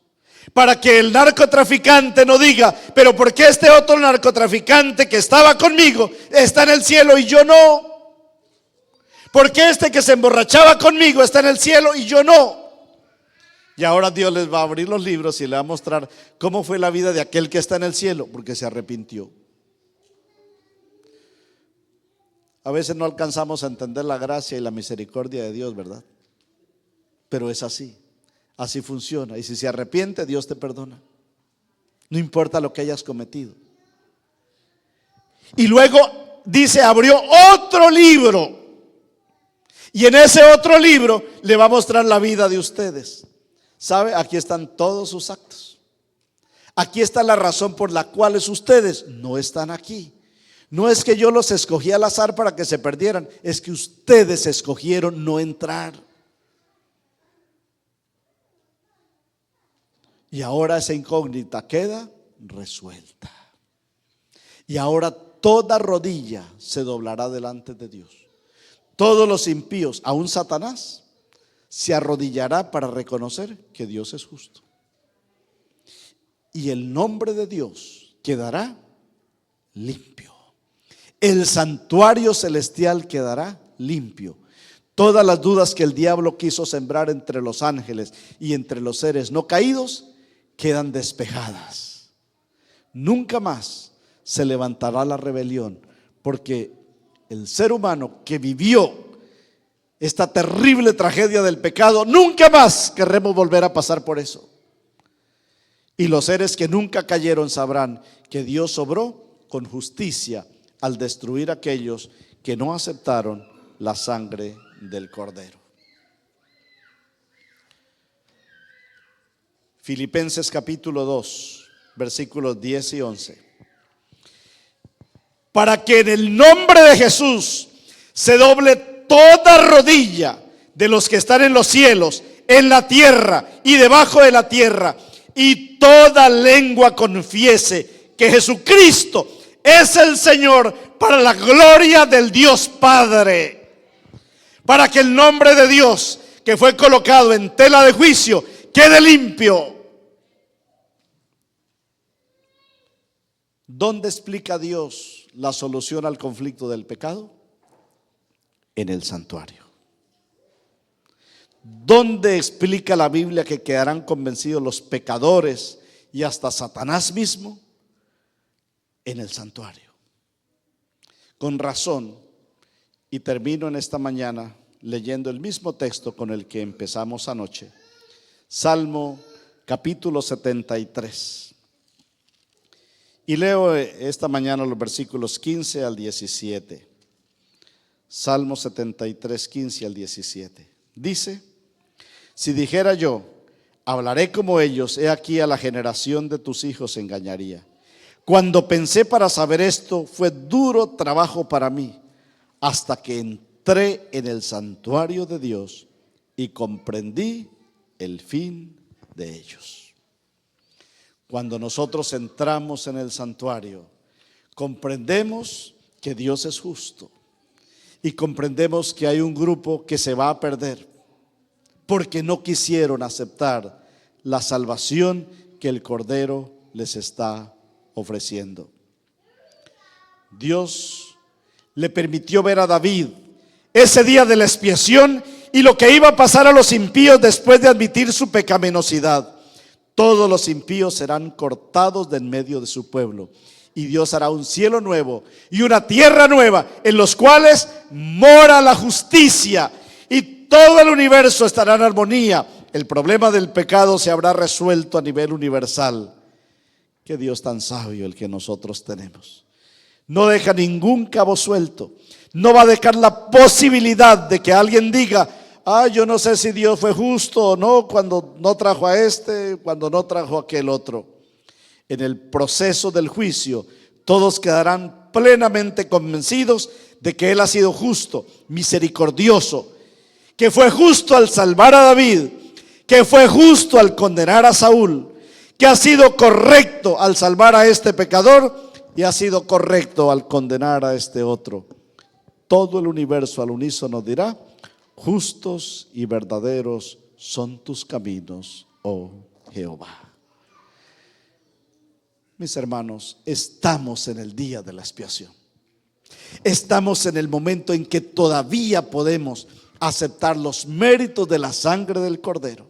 Para que el narcotraficante no diga: pero ¿por qué este otro narcotraficante que estaba conmigo está en el cielo y yo no? ¿Por qué este que se emborrachaba conmigo está en el cielo y yo no? Y ahora Dios les va a abrir los libros y les va a mostrar cómo fue la vida de aquel que está en el cielo, porque se arrepintió. A veces no alcanzamos a entender la gracia y la misericordia de Dios, ¿verdad? Pero es así, así funciona. Y si se arrepiente, Dios te perdona. No importa lo que hayas cometido. Y luego dice: abrió otro libro. Y en ese otro libro le va a mostrar la vida de ustedes. ¿Sabe? Aquí están todos sus actos. Aquí está la razón por la cual ustedes no están aquí. No es que yo los escogí al azar para que se perdieran, es que ustedes escogieron no entrar. Y ahora esa incógnita queda resuelta. Y ahora toda rodilla se doblará delante de Dios. todos los impíos, aún Satanás, se arrodillará para reconocer que Dios es justo. Y el nombre de Dios quedará limpio. El santuario celestial quedará limpio. Todas las dudas que el diablo quiso sembrar entre los ángeles y entre los seres no caídos quedan despejadas. Nunca más se levantará la rebelión, porque el ser humano que vivió esta terrible tragedia del pecado, nunca más querremos volver a pasar por eso. Y los seres que nunca cayeron sabrán que Dios obró con justicia al destruir a aquellos que no aceptaron la sangre del Cordero. Filipenses capítulo 2, versículos 10 y 11. Para que en el nombre de Jesús se doble toda rodilla de los que están en los cielos, en la tierra y debajo de la tierra, y toda lengua confiese que Jesucristo es el Señor, para la gloria del Dios Padre. Para que el nombre de Dios, que fue colocado en tela de juicio, quede limpio. ¿Dónde explica Dios la solución al conflicto del pecado? En el santuario. ¿Dónde explica la Biblia que quedarán convencidos los pecadores y hasta Satanás mismo? En el santuario. Con razón, y termino en esta mañana leyendo el mismo texto con el que empezamos anoche. Salmo capítulo 73. Y leo esta mañana los versículos 15 al 17. Salmo 73, 15 al 17. Dice: si dijera yo, hablaré como ellos, he aquí a la generación de tus hijos engañaría. Cuando pensé para saber esto, fue duro trabajo para mí, hasta que entré en el santuario de Dios y comprendí el fin de ellos. Cuando nosotros entramos en el santuario, comprendemos que Dios es justo y comprendemos que hay un grupo que se va a perder porque no quisieron aceptar la salvación que el Cordero les está ofreciendo. Dios le permitió ver a David ese día de la expiación y lo que iba a pasar a los impíos después de admitir su pecaminosidad. Todos los impíos serán cortados de en medio de su pueblo, y Dios hará un cielo nuevo y una tierra nueva en los cuales mora la justicia, y todo el universo estará en armonía. El problema del pecado se habrá resuelto a nivel universal. Qué Dios tan sabio el que nosotros tenemos. No deja ningún cabo suelto. No va a dejar la posibilidad de que alguien diga: yo no sé si Dios fue justo o no cuando no trajo a este, cuando no trajo a aquel otro. En el proceso del juicio, todos quedarán plenamente convencidos de que Él ha sido justo, misericordioso, que fue justo al salvar a David, que fue justo al condenar a Saúl, que ha sido correcto al salvar a este pecador y ha sido correcto al condenar a este otro. Todo el universo al unísono dirá: justos y verdaderos son tus caminos, oh Jehová. Mis hermanos, estamos en el día de la expiación. Estamos en el momento en que todavía podemos aceptar los méritos de la sangre del Cordero,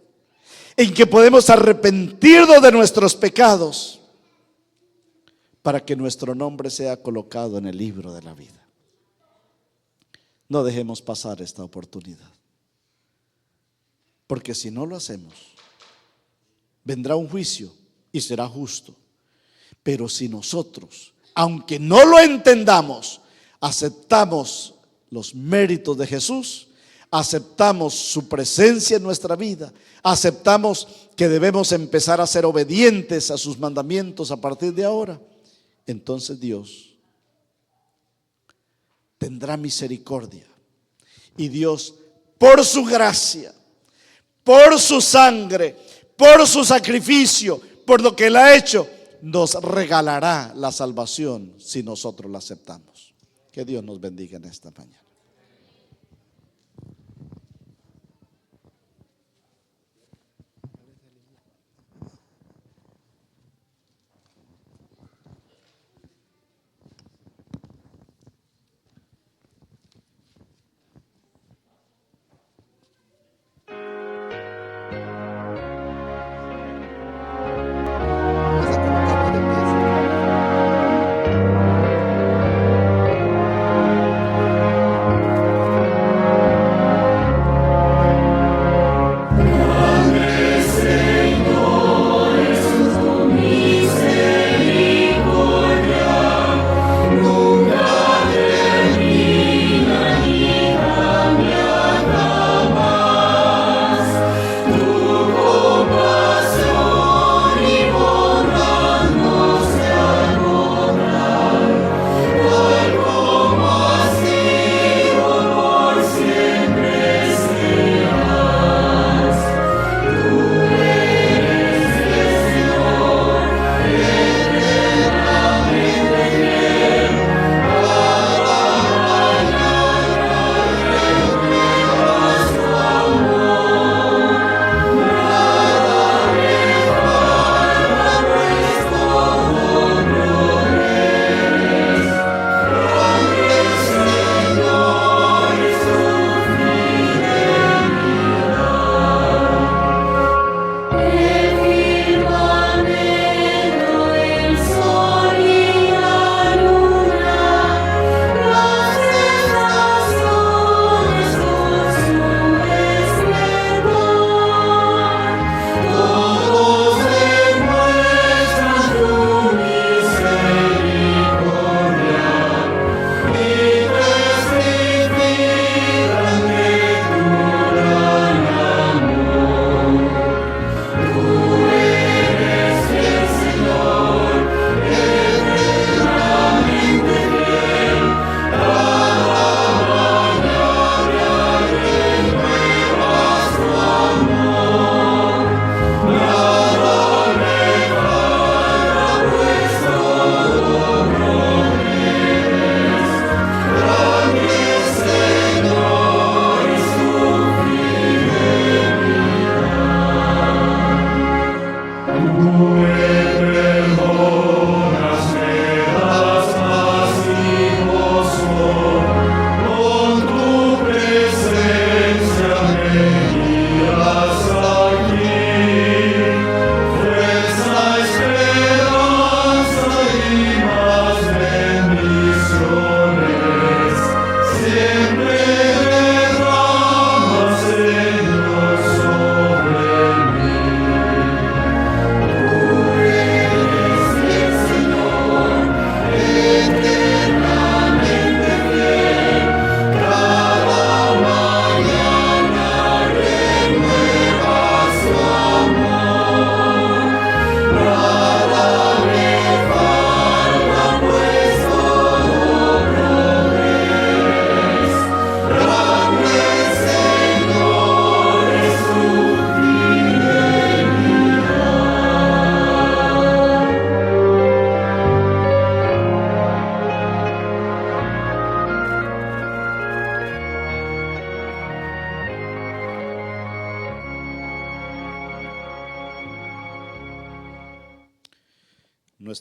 en que podemos arrepentirnos de nuestros pecados para que nuestro nombre sea colocado en el libro de la vida. No dejemos pasar esta oportunidad, porque si no lo hacemos, vendrá un juicio y será justo. Pero si nosotros, aunque no lo entendamos, aceptamos los méritos de Jesús, aceptamos su presencia en nuestra vida, aceptamos que debemos empezar a ser obedientes a sus mandamientos a partir de ahora, entonces Dios tendrá misericordia, y Dios, por su gracia, por su sangre, por su sacrificio, por lo que Él ha hecho, nos regalará la salvación si nosotros la aceptamos. Que Dios nos bendiga en esta mañana.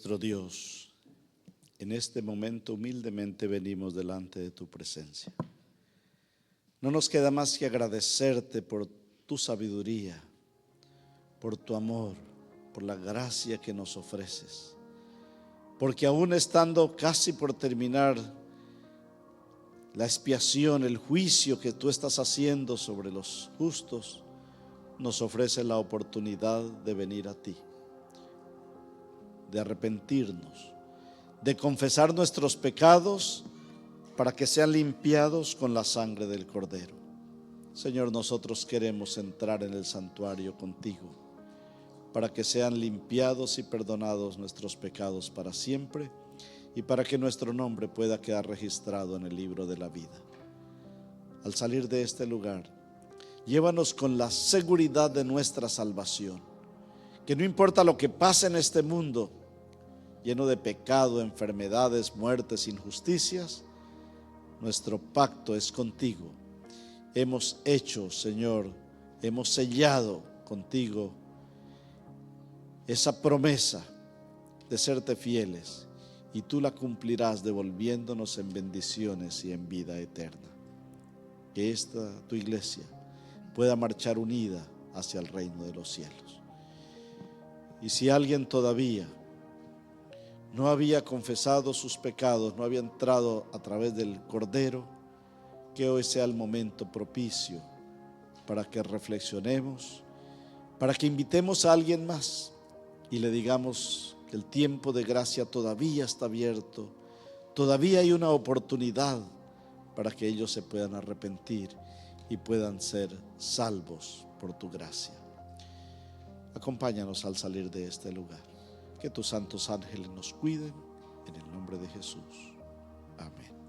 nuestro Dios, en este momento humildemente venimos delante de tu presencia. No nos queda más que agradecerte por tu sabiduría, por tu amor, por la gracia que nos ofreces. Porque aún estando casi por terminar la expiación, el juicio que tú estás haciendo sobre los justos, nos ofrece la oportunidad de venir a ti, de arrepentirnos, de confesar nuestros pecados para que sean limpiados con la sangre del Cordero. Señor, nosotros queremos entrar en el santuario contigo para que sean limpiados y perdonados nuestros pecados para siempre y para que nuestro nombre pueda quedar registrado en el libro de la vida. Al salir de este lugar, llévanos con la seguridad de nuestra salvación, que no importa lo que pase en este mundo, lleno de pecado, enfermedades, muertes, injusticias, nuestro pacto es contigo. Hemos hecho, Señor, hemos sellado contigo esa promesa de serte fieles, y tú la cumplirás devolviéndonos en bendiciones y en vida eterna. Que esta tu iglesia pueda marchar unida hacia el reino de los cielos. Y si alguien todavía no había confesado sus pecados, no había entrado a través del Cordero, que hoy sea el momento propicio para que reflexionemos, para que invitemos a alguien más y le digamos que el tiempo de gracia todavía está abierto, todavía hay una oportunidad para que ellos se puedan arrepentir y puedan ser salvos por tu gracia. Acompáñanos al salir de este lugar. Que tus santos ángeles nos cuiden, en el nombre de Jesús. Amén.